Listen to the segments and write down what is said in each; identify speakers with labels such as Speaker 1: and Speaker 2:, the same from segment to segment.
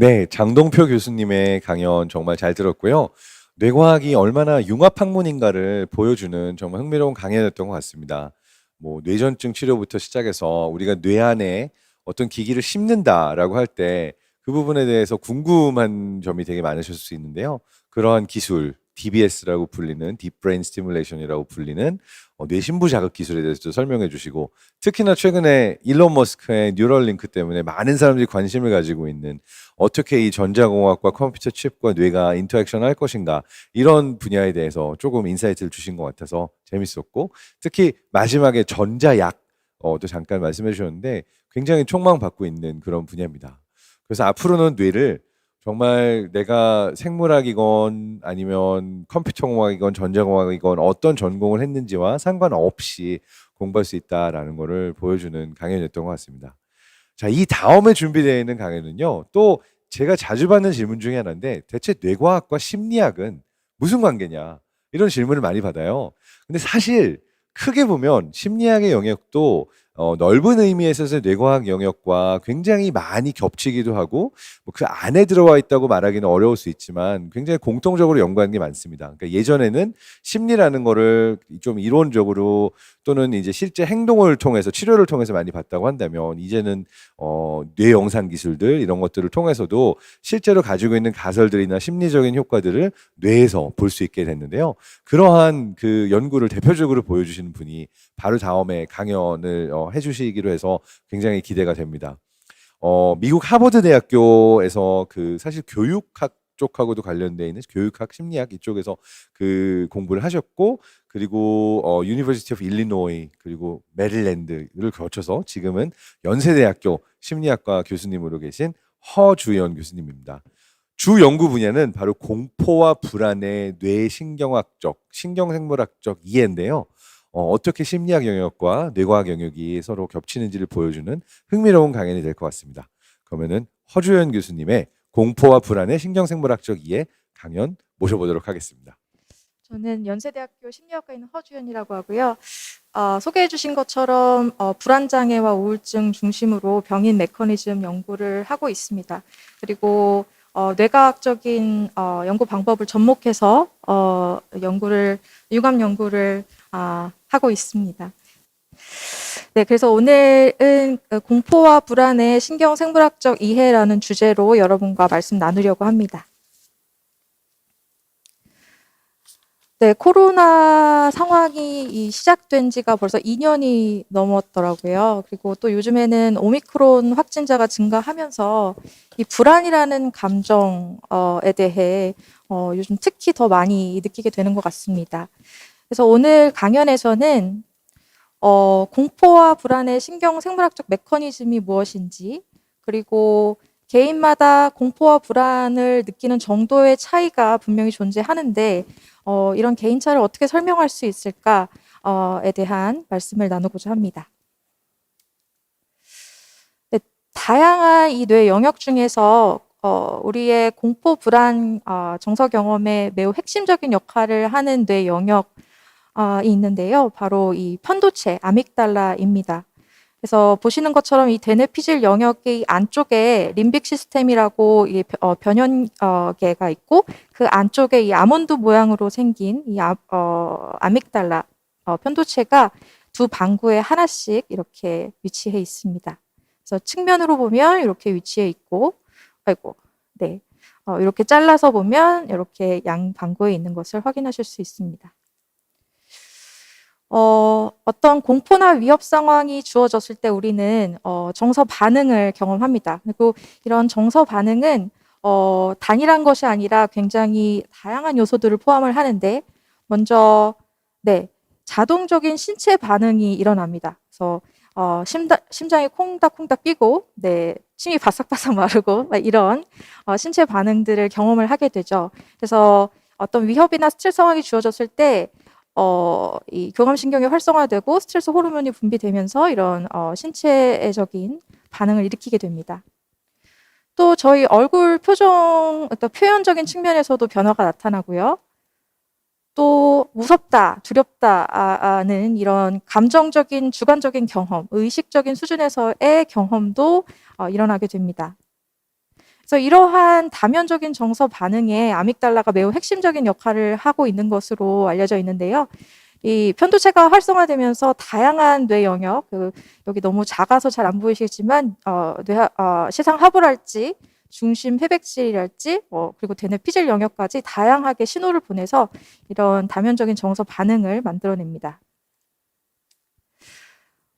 Speaker 1: 네, 장동표 교수님의 강연 정말 잘 들었고요. 뇌과학이 얼마나 융합학문인가를 보여주는 정말 흥미로운 강연이었던 것 같습니다. 뭐 뇌전증 치료부터 시작해서 우리가 뇌 안에 어떤 기기를 심는다라고 할 때 그 부분에 대해서 궁금한 점이 되게 많으실 수 있는데요. 그러한 기술, DBS라고 불리는 Deep Brain Stimulation이라고 불리는 뇌신부 자극 기술에 대해서도 설명해 주시고, 특히나 최근에 일론 머스크의 뉴럴링크 때문에 많은 사람들이 관심을 가지고 있는 어떻게 이 전자공학과 컴퓨터 칩과 뇌가 인터액션 할 것인가, 이런 분야에 대해서 조금 인사이트를 주신 것 같아서 재밌었고, 특히 마지막에 전자약 또 잠깐 말씀해 주셨는데 굉장히 촉망받고 있는 그런 분야입니다. 그래서 앞으로는 뇌를 정말 내가 생물학이건 아니면 컴퓨터공학이건 전자공학이건 어떤 전공을 했는지와 상관없이 공부할 수 있다라는 것을 보여주는 강연이었던 것 같습니다. 자, 이 다음에 준비되어 있는 강연은요, 또 제가 자주 받는 질문 중에 하나인데, 대체 뇌과학과 심리학은 무슨 관계냐? 이런 질문을 많이 받아요. 근데 사실 크게 보면 심리학의 영역도 넓은 의미에서 뇌과학 영역과 굉장히 많이 겹치기도 하고, 뭐그 안에 들어와 있다고 말하기는 어려울 수 있지만 굉장히 공통적으로 연구하는 게 많습니다. 그러니까 예전에는 심리라는 거를 좀 이론적으로 또는 이제 실제 행동을 통해서 치료를 통해서 많이 봤다고 한다면, 이제는 뇌 영상 기술들 이런 것들을 통해서도 실제로 가지고 있는 가설들이나 심리적인 효과들을 뇌에서 볼 수 있게 됐는데요. 그러한 그 연구를 대표적으로 보여주시는 분이 바로 다음에 강연을 해주시기로 해서 굉장히 기대가 됩니다. 미국 하버드 대학교에서 그 사실 교육학 쪽하고도 관련돼 있는 교육학 심리학 이쪽에서 그 공부를 하셨고, 그리고 유니버시티 오브 일리노이 그리고 메릴랜드를 거쳐서 지금은 연세대학교 심리학과 교수님으로 계신 허주연 교수님입니다. 주 연구 분야는 바로 공포와 불안의 뇌신경학적, 신경생물학적 이해인데요. 어떻게 심리학 영역과 뇌과학 영역이 서로 겹치는지를 보여주는 흥미로운 강연이 될 것 같습니다. 그러면은 허주연 교수님의 공포와 불안의 신경생물학적 이해 강연 모셔보도록 하겠습니다.
Speaker 2: 저는 연세대학교 심리학과에 있는 허주연이라고 하고요. 소개해 주신 것처럼 불안장애와 우울증 중심으로 병인 메커니즘 연구를 하고 있습니다. 그리고 뇌과학적인 연구 방법을 접목해서 융합 연구를 하고 있습니다. 네, 그래서 오늘은 공포와 불안의 신경생물학적 이해라는 주제로 여러분과 말씀 나누려고 합니다. 네, 코로나 상황이 시작된 지가 벌써 2년이 넘었더라고요. 그리고 또 요즘에는 오미크론 확진자가 증가하면서 이 불안이라는 감정에 대해 요즘 특히 더 많이 느끼게 되는 것 같습니다. 그래서 오늘 강연에서는 공포와 불안의 신경생물학적 메커니즘이 무엇인지, 그리고 개인마다 공포와 불안을 느끼는 정도의 차이가 분명히 존재하는데 이런 개인차를 어떻게 설명할 수 있을까에 대한 말씀을 나누고자 합니다. 네, 다양한 이 뇌 영역 중에서 우리의 공포, 불안, 정서 경험에 매우 핵심적인 역할을 하는 뇌 영역이 있는데요. 바로 이 편도체, 아믹달라입니다. 그래서 보시는 것처럼 이 대뇌피질 영역의 안쪽에 림빅 시스템이라고 이 변연계가 있고, 그 안쪽에 이 아몬드 모양으로 생긴 이 아믹달라 편도체가 두 방구에 하나씩 이렇게 위치해 있습니다. 그래서 측면으로 보면 이렇게 위치해 있고, 네, 이렇게 잘라서 보면 이렇게 양 방구에 있는 것을 확인하실 수 있습니다. 어떤 공포나 위협 상황이 주어졌을 때 우리는 정서 반응을 경험합니다. 그리고 이런 정서 반응은 단일한 것이 아니라 굉장히 다양한 요소들을 포함을 하는데, 먼저 네, 자동적인 신체 반응이 일어납니다. 그래서 심장이 콩닥콩닥 뛰고, 네, 침이 바싹바싹 마르고 이런 신체 반응들을 경험을 하게 되죠. 그래서 어떤 위협이나 스트레스 상황이 주어졌을 때 이 교감신경이 활성화되고 스트레스 호르몬이 분비되면서 이런 신체적인 반응을 일으키게 됩니다. 또 저희 얼굴 표정, 어떤 표현적인 측면에서도 변화가 나타나고요. 또 무섭다, 두렵다는 이런 감정적인, 주관적인 경험, 의식적인 수준에서의 경험도 일어나게 됩니다. 그래서 이러한 다면적인 정서 반응에 아믹달라가 매우 핵심적인 역할을 하고 있는 것으로 알려져 있는데요. 이 편도체가 활성화되면서 다양한 뇌 영역, 여기 너무 작아서 잘 안 보이시겠지만 시상 하부랄지 중심 회백질이랄지 그리고 대뇌 피질 영역까지 다양하게 신호를 보내서 이런 다면적인 정서 반응을 만들어냅니다.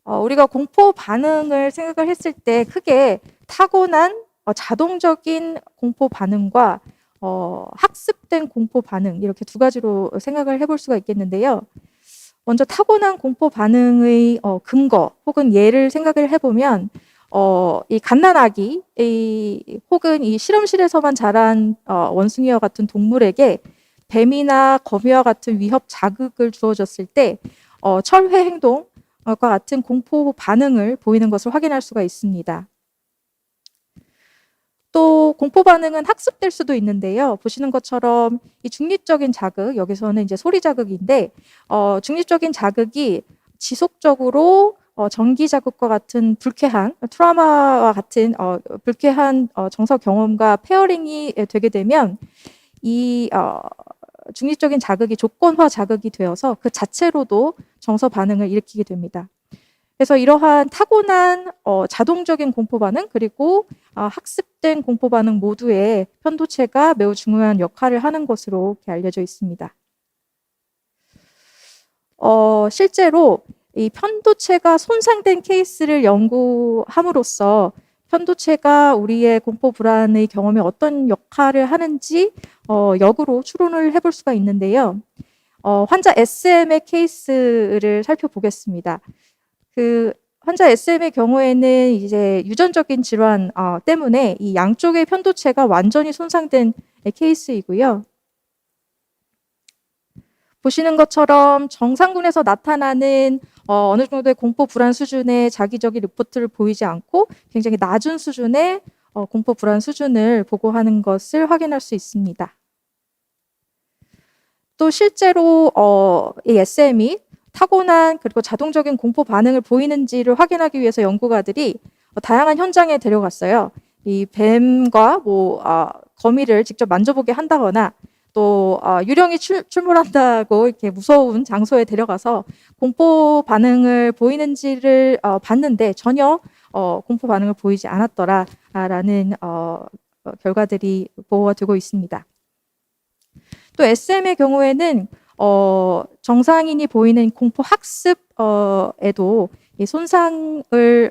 Speaker 2: 우리가 공포 반응을 생각을 했을 때 크게 타고난 자동적인 공포 반응과 학습된 공포 반응 이렇게 두 가지로 생각을 해볼 수가 있겠는데요. 먼저 타고난 공포 반응의 근거 혹은 예를 생각을 해보면 이 갓난아기 혹은 이 실험실에서만 자란 원숭이와 같은 동물에게 뱀이나 거미와 같은 위협 자극을 주어졌을 때 철회 행동과 같은 공포 반응을 보이는 것을 확인할 수가 있습니다. 또 공포 반응은 학습될 수도 있는데요. 보시는 것처럼 이 중립적인 자극, 여기서는 이제 소리 자극인데 중립적인 자극이 지속적으로 전기 자극과 같은 불쾌한 트라우마와 같은 불쾌한 정서 경험과 페어링이 되게 되면 이 중립적인 자극이 조건화 자극이 되어서 그 자체로도 정서 반응을 일으키게 됩니다. 그래서 이러한 타고난 자동적인 공포 반응 그리고 학습된 공포 반응 모두에 편도체가 매우 중요한 역할을 하는 것으로 알려져 있습니다. 실제로 이 편도체가 손상된 케이스를 연구함으로써 편도체가 우리의 공포 불안의 경험에 어떤 역할을 하는지 역으로 추론을 해볼 수가 있는데요. 환자 SM의 케이스를 살펴보겠습니다. 그 환자 SM의 경우에는 이제 유전적인 질환 때문에 이 양쪽의 편도체가 완전히 손상된 케이스이고요. 보시는 것처럼 정상군에서 나타나는 어느 정도의 공포 불안 수준의 자기적인 리포트를 보이지 않고 굉장히 낮은 수준의 공포 불안 수준을 보고하는 것을 확인할 수 있습니다. 또 실제로 이 SM이 타고난 그리고 자동적인 공포 반응을 보이는지를 확인하기 위해서 연구가들이 다양한 현장에 데려갔어요. 이 뱀과 거미를 직접 만져보게 한다거나 또 유령이 출몰한다고 이렇게 무서운 장소에 데려가서 공포 반응을 보이는지를 봤는데 전혀 공포 반응을 보이지 않았더라라는 결과들이 보고가 되고 있습니다. 또 SM의 경우에는 정상인이 보이는 공포 학습에도 이 손상을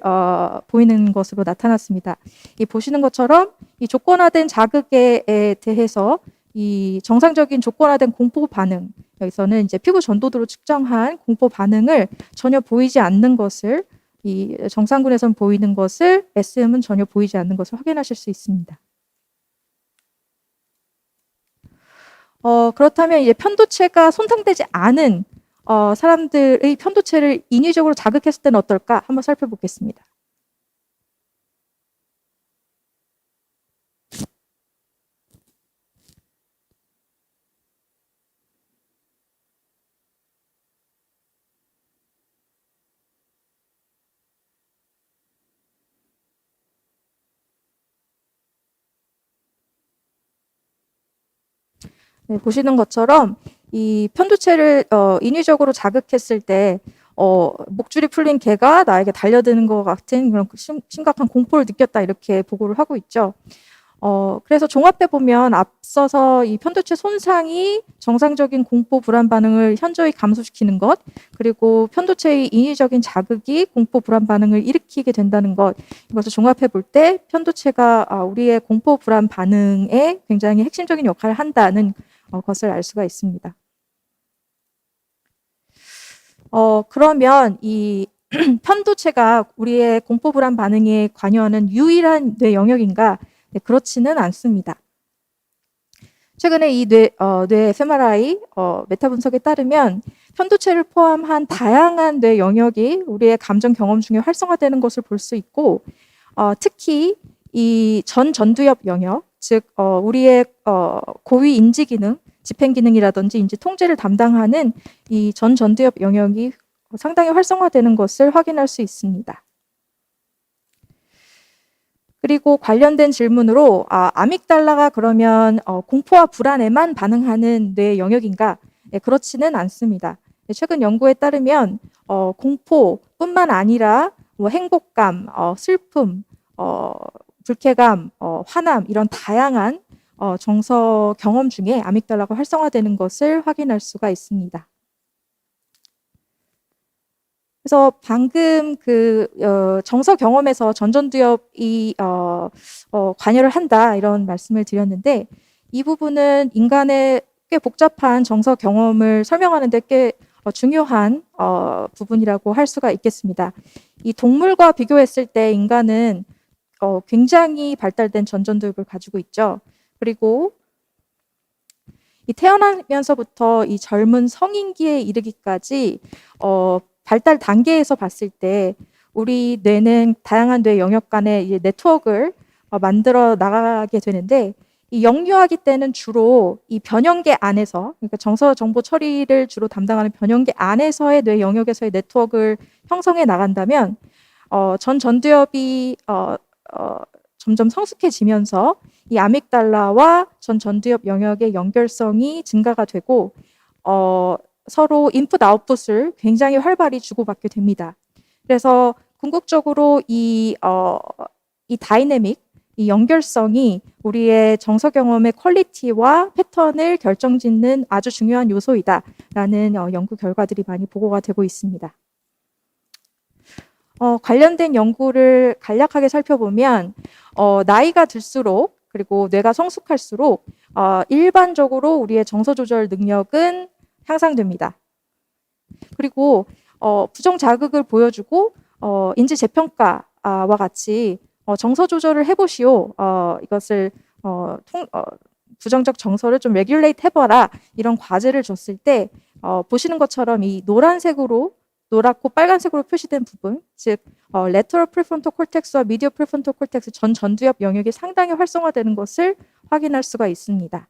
Speaker 2: 보이는 것으로 나타났습니다. 이 보시는 것처럼 이 조건화된 자극에 대해서 이 정상적인 조건화된 공포 반응, 여기서는 이제 피부 전도도로 측정한 공포 반응을 전혀 보이지 않는 것을 이 정상군에선 보이는 것을 SM은 전혀 보이지 않는 것을 확인하실 수 있습니다. 그렇다면 이제 편도체가 손상되지 않은 사람들의 편도체를 인위적으로 자극했을 때는 어떨까? 한번 살펴보겠습니다. 네, 보시는 것처럼 이 편도체를 인위적으로 자극했을 때 목줄이 풀린 개가 나에게 달려드는 것 같은 그런 심각한 공포를 느꼈다 이렇게 보고를 하고 있죠. 그래서 종합해 보면 앞서서 이 편도체 손상이 정상적인 공포 불안 반응을 현저히 감소시키는 것, 그리고 편도체의 인위적인 자극이 공포 불안 반응을 일으키게 된다는 것, 이것을 종합해 볼 때 편도체가 우리의 공포 불안 반응에 굉장히 핵심적인 역할을 한다는 것을 알 수가 있습니다. 그러면 이 편도체가 우리의 공포 불안 반응에 관여하는 유일한 뇌 영역인가? 네, 그렇지는 않습니다. 최근에 이 뇌 fMRI 메타 분석에 따르면 편도체를 포함한 다양한 뇌 영역이 우리의 감정 경험 중에 활성화되는 것을 볼 수 있고 특히 이 전두엽 영역, 즉 우리의 고위 인지 기능, 집행 기능이라든지 인지 통제를 담당하는 이 전두엽 영역이 상당히 활성화되는 것을 확인할 수 있습니다. 그리고 관련된 질문으로 아믹달라가 그러면 공포와 불안에만 반응하는 뇌 영역인가? 예, 그렇지는 않습니다. 예, 최근 연구에 따르면 공포뿐만 아니라 뭐 행복감, 슬픔, 불쾌감, 화남 이런 다양한 정서 경험 중에 아믹달라가 활성화되는 것을 확인할 수가 있습니다. 그래서 방금 정서 경험에서 전전두엽이 관여를 한다 이런 말씀을 드렸는데 이 부분은 인간의 꽤 복잡한 정서 경험을 설명하는 데 꽤 중요한 부분이라고 할 수가 있겠습니다. 이 동물과 비교했을 때 인간은 굉장히 발달된 전전두엽을 가지고 있죠. 그리고 이 태어나면서부터 이 젊은 성인기에 이르기까지 발달 단계에서 봤을 때 우리 뇌는 다양한 뇌 영역 간의 이제 네트워크를 만들어 나가게 되는데 이 영유아기 때는 주로 이 변형계 안에서 그러니까 정서 정보 처리를 주로 담당하는 변형계 안에서의 뇌 영역에서의 네트워크를 형성해 나간다면 전두엽이 점점 성숙해지면서 이 아믹달라와 전두엽 영역의 연결성이 증가가 되고 서로 인풋 아웃풋을 굉장히 활발히 주고받게 됩니다. 그래서 궁극적으로 이 다이내믹, 이 연결성이 우리의 정서 경험의 퀄리티와 패턴을 결정짓는 아주 중요한 요소이다라는 연구 결과들이 많이 보고가 되고 있습니다. 관련된 연구를 간략하게 살펴보면 나이가 들수록 그리고 뇌가 성숙할수록 일반적으로 우리의 정서 조절 능력은 향상됩니다. 그리고 부정 자극을 보여주고 인지 재평가와 같이 정서 조절을 해보시오. 이것을 부정적 정서를 좀 레귤레이트 해봐라. 이런 과제를 줬을 때 보시는 것처럼 이 노랗고 빨간색으로 표시된 부분, 즉 레터럴 프리프론탈 콜텍스와 미디어 프리프론탈 콜텍스 전두엽 영역이 상당히 활성화되는 것을 확인할 수가 있습니다.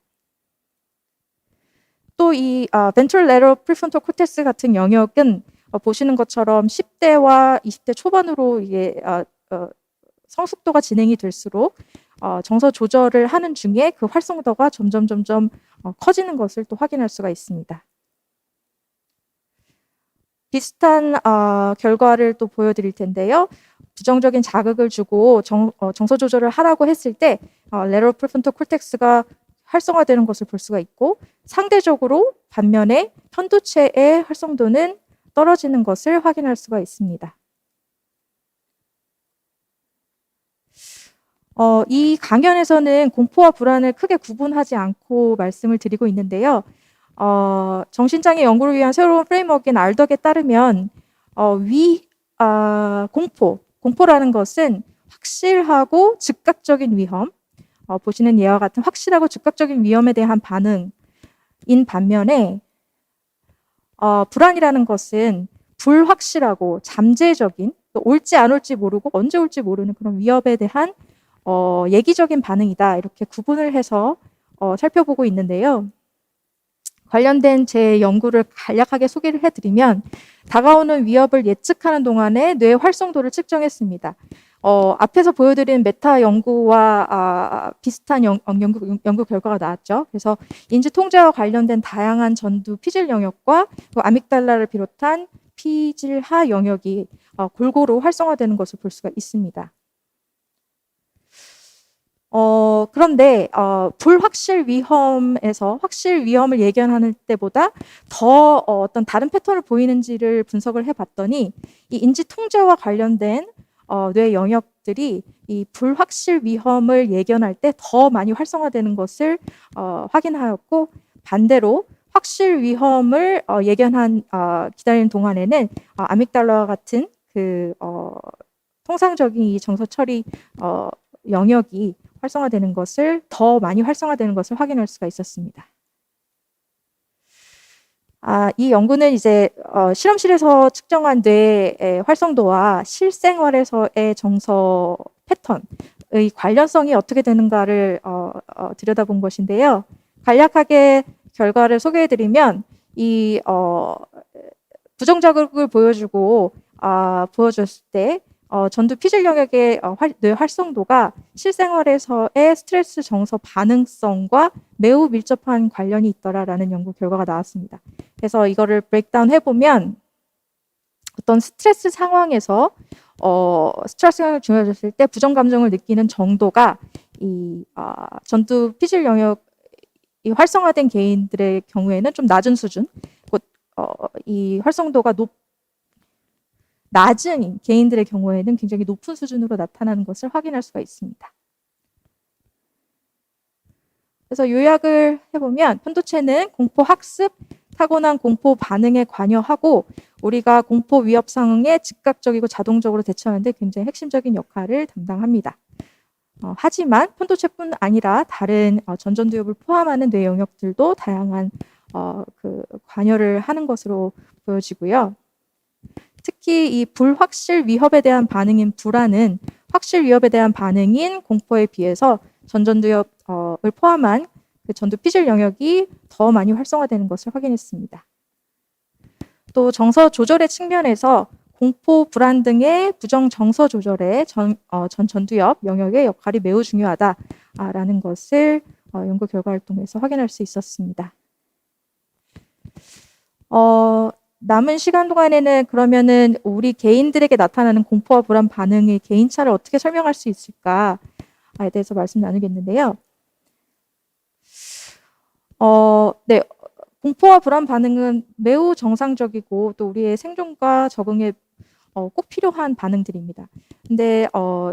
Speaker 2: 또 이 벤트럴 레터럴 프리프론탈 콜텍스 같은 영역은 보시는 것처럼 10대와 20대 초반으로 이게 성숙도가 진행이 될수록 정서 조절을 하는 중에 그 활성도가 점점 커지는 것을 또 확인할 수가 있습니다. 비슷한 결과를 또 보여드릴 텐데요. 부정적인 자극을 주고 정서 조절을 하라고 했을 때 레터럴 프리프론탈 콜텍스가 활성화되는 것을 볼 수가 있고 상대적으로 반면에 편두체의 활성도는 떨어지는 것을 확인할 수가 있습니다. 이 강연에서는 공포와 불안을 크게 구분하지 않고 말씀을 드리고 있는데요. 정신장애 연구를 위한 새로운 프레임워크인 알덕에 따르면 공포라는 것은 확실하고 즉각적인 위험, 보시는 예와 같은 확실하고 즉각적인 위험에 대한 반응인 반면에 불안이라는 것은 불확실하고 잠재적인 올지 안 올지 모르고 언제 올지 모르는 그런 위협에 대한 예기적인 반응이다. 이렇게 구분을 해서 살펴보고 있는데요. 관련된 제 연구를 간략하게 소개를 해드리면 다가오는 위협을 예측하는 동안에 뇌 활성도를 측정했습니다. 앞에서 보여드린 메타 연구와 비슷한 연구 결과가 나왔죠. 그래서 인지 통제와 관련된 다양한 전두 피질 영역과 아믹달라를 비롯한 피질하 영역이 골고루 활성화되는 것을 볼 수가 있습니다. 그런데 불확실 위험에서 확실 위험을 예견하는 때보다 더 어떤 다른 패턴을 보이는지를 분석을 해봤더니 이 인지 통제와 관련된 뇌 영역들이 이 불확실 위험을 예견할 때 더 많이 활성화되는 것을 확인하였고 반대로 확실 위험을 기다리는 동안에는 아믹달라와 같은 통상적인 이 정서 처리 영역이 더 많이 활성화되는 것을 확인할 수가 있었습니다. 이 연구는 이제 실험실에서 측정한 뇌의 활성도와 실생활에서의 정서 패턴의 관련성이 어떻게 되는가를 들여다본 것인데요. 간략하게 결과를 소개해드리면 이 부정자극을 보여줬을 때 전두 피질 영역의 뇌 활성도가 실생활에서의 스트레스 정서 반응성과 매우 밀접한 관련이 있더라라는 연구 결과가 나왔습니다. 그래서 이거를 브레이크다운 해보면 어떤 스트레스 상황에서 스트레스가 중요해졌을 때 부정 감정을 느끼는 정도가 이 전두 피질 영역이 활성화된 개인들의 경우에는 좀 낮은 수준, 이 활성도가 낮은 개인들의 경우에는 굉장히 높은 수준으로 나타나는 것을 확인할 수가 있습니다. 그래서 요약을 해보면 편도체는 공포 학습, 타고난 공포 반응에 관여하고 우리가 공포 위협 상황에 즉각적이고 자동적으로 대처하는데 굉장히 핵심적인 역할을 담당합니다. 하지만 편도체뿐 아니라 다른 전전두엽을 포함하는 뇌 영역들도 다양한 관여를 하는 것으로 보여지고요. 특히 이 불확실 위협에 대한 반응인 불안은 확실 위협에 대한 반응인 공포에 비해서 전전두엽을 포함한 그 전두 피질 영역이 더 많이 활성화되는 것을 확인했습니다. 또 정서 조절의 측면에서 공포, 불안 등의 부정 정서 조절에 전두엽 영역의 역할이 매우 중요하다라는 것을 연구 결과를 통해서 확인할 수 있었습니다. 남은 시간 동안에는 그러면은 우리 개인들에게 나타나는 공포와 불안 반응의 개인차를 어떻게 설명할 수 있을까에 대해서 말씀 나누겠는데요. 네, 공포와 불안 반응은 매우 정상적이고 또 우리의 생존과 적응에 꼭 필요한 반응들입니다. 근데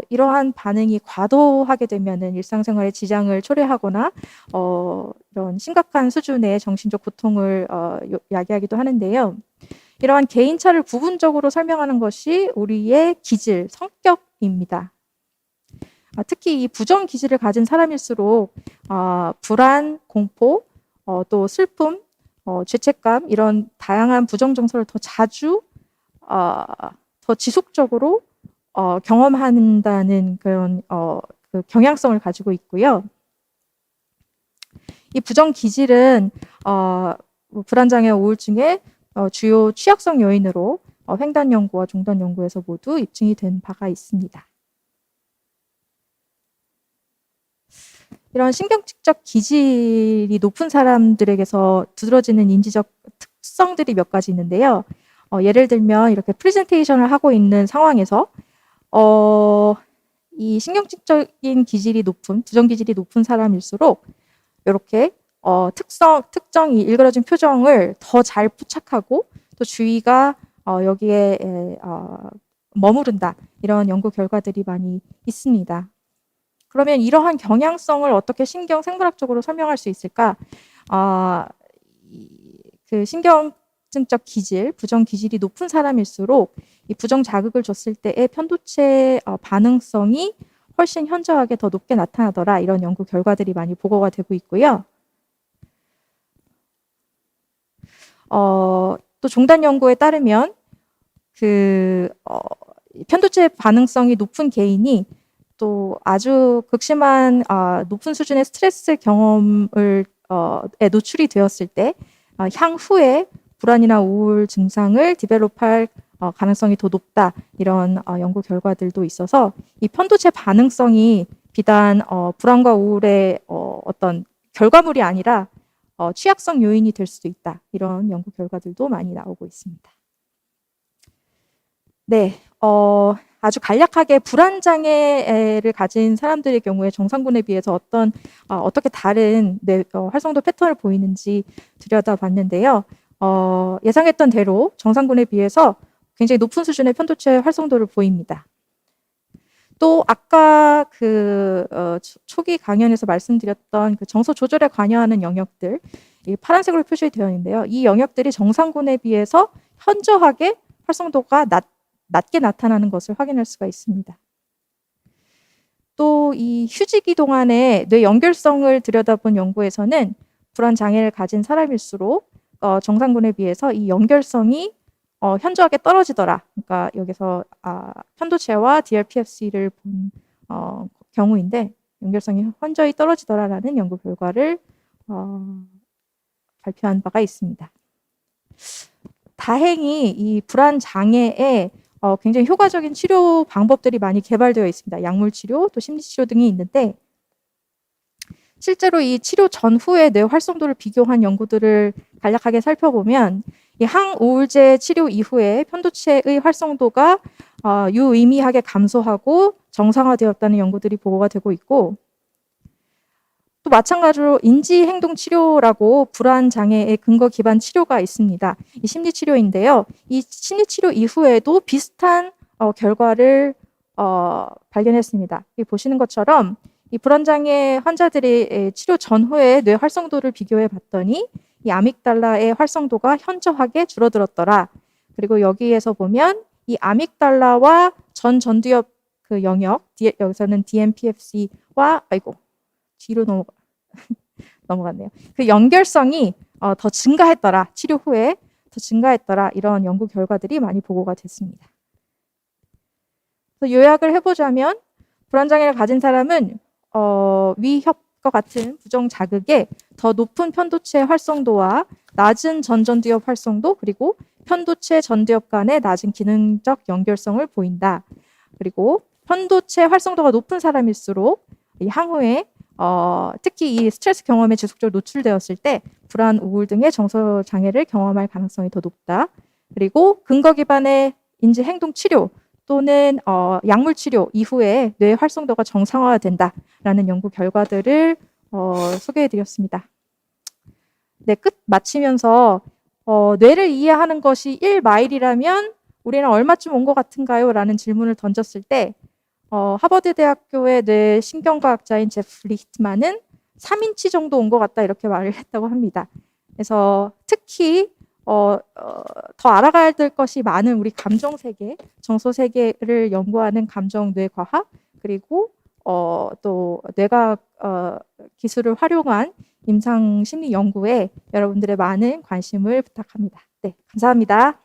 Speaker 2: 이러한 반응이 과도하게 되면은 일상생활에 지장을 초래하거나 이런 심각한 수준의 정신적 고통을 야기하기도 하는데요. 이러한 개인차를 부분적으로 설명하는 것이 우리의 기질, 성격입니다. 특히 이 부정 기질을 가진 사람일수록 불안, 공포, 또 슬픔, 죄책감 이런 다양한 부정 정서를 더 자주 더 지속적으로 경험한다는 그런 그 경향성을 가지고 있고요. 이 부정 기질은 불안장애 우울증의 주요 취약성 요인으로 횡단 연구와 종단 연구에서 모두 입증이 된 바가 있습니다. 이런 신경직적 기질이 높은 사람들에게서 두드러지는 인지적 특성들이 몇 가지 있는데요. 예를 들면 이렇게 프레젠테이션을 하고 있는 상황에서 이 신경직적인 기질이 높은 부정 기질이 높은 사람일수록 이렇게 특정이 일그러진 표정을 더 잘 포착하고 또 주의가 여기에 머무른다 이런 연구 결과들이 많이 있습니다. 그러면 이러한 경향성을 어떻게 신경 생물학적으로 설명할 수 있을까? 그 신경증적 기질, 부정 기질이 높은 사람일수록 이 부정 자극을 줬을 때의 편도체 반응성이 훨씬 현저하게 더 높게 나타나더라 이런 연구 결과들이 많이 보고가 되고 있고요. 또 종단 연구에 따르면 그 편도체 반응성이 높은 개인이 또 아주 극심한 높은 수준의 스트레스 경험을 노출이 되었을 때 향후에 불안이나 우울 증상을 디벨롭할 가능성이 더 높다 이런 연구 결과들도 있어서 이 편도체 반응성이 비단 불안과 우울의 어떤 결과물이 아니라 취약성 요인이 될 수도 있다 이런 연구 결과들도 많이 나오고 있습니다. 네, 아주 간략하게 불안 장애를 가진 사람들의 경우에 정상군에 비해서 어떻게 다른 활성도 패턴을 보이는지 들여다봤는데요. 예상했던 대로 정상군에 비해서 굉장히 높은 수준의 편도체 활성도를 보입니다. 또 아까 초기 강연에서 말씀드렸던 그 정서 조절에 관여하는 영역들, 이 파란색으로 표시되어 있는데요. 이 영역들이 정상군에 비해서 현저하게 활성도가 낮게 나타나는 것을 확인할 수가 있습니다. 또 이 휴지기 동안의 뇌 연결성을 들여다본 연구에서는 불안 장애를 가진 사람일수록 정상군에 비해서 이 연결성이 현저하게 떨어지더라. 그러니까 여기서 편도체와 DRPFC를 본 경우인데 연결성이 현저히 떨어지더라라는 연구 결과를 발표한 바가 있습니다. 다행히 이 불안 장애의 굉장히 효과적인 치료 방법들이 많이 개발되어 있습니다. 약물 치료, 또 심리 치료 등이 있는데 실제로 이 치료 전후의 뇌 활성도를 비교한 연구들을 간략하게 살펴보면 이 항우울제 치료 이후에 편도체의 활성도가 유의미하게 감소하고 정상화되었다는 연구들이 보고가 되고 있고 또 마찬가지로 인지행동 치료라고 불안 장애의 근거 기반 치료가 있습니다. 이 심리 치료인데요. 이 심리 치료 이후에도 비슷한 결과를 발견했습니다. 여기 보시는 것처럼 이 불안 장애 환자들이 치료 전후의 뇌 활성도를 비교해 봤더니 이 아믹달라의 활성도가 현저하게 줄어들었더라. 그리고 여기에서 보면 이 아믹달라와 전두엽 그 영역, 여기서는 DMPFC와 뒤로 넘어갔네요. 그 연결성이 더 증가했더라. 치료 후에 더 증가했더라. 이런 연구 결과들이 많이 보고가 됐습니다. 그래서 요약을 해보자면 불안장애를 가진 사람은 위협과 같은 부정 자극에 더 높은 편도체 활성도와 낮은 전두엽 활성도 그리고 편도체 전두엽 간의 낮은 기능적 연결성을 보인다. 그리고 편도체 활성도가 높은 사람일수록 이 향후에 특히 이 스트레스 경험에 지속적으로 노출되었을 때 불안, 우울 등의 정서 장애를 경험할 가능성이 더 높다. 그리고 근거 기반의 인지 행동 치료 또는 약물 치료 이후에 뇌 활성도가 정상화된다라는 연구 결과들을 소개해드렸습니다. 네, 끝 마치면서 뇌를 이해하는 것이 1마일이라면 우리는 얼마쯤 온 것 같은가요? 라는 질문을 던졌을 때 하버드 대학교의 뇌 신경과학자인 제프 리히트만은 3인치 정도 온 것 같다 이렇게 말을 했다고 합니다. 그래서 특히 더 알아가야 될 것이 많은 우리 감정 세계, 정서 세계를 연구하는 감정 뇌과학 그리고 또 뇌과학 기술을 활용한 임상 심리 연구에 여러분들의 많은 관심을 부탁합니다. 네, 감사합니다.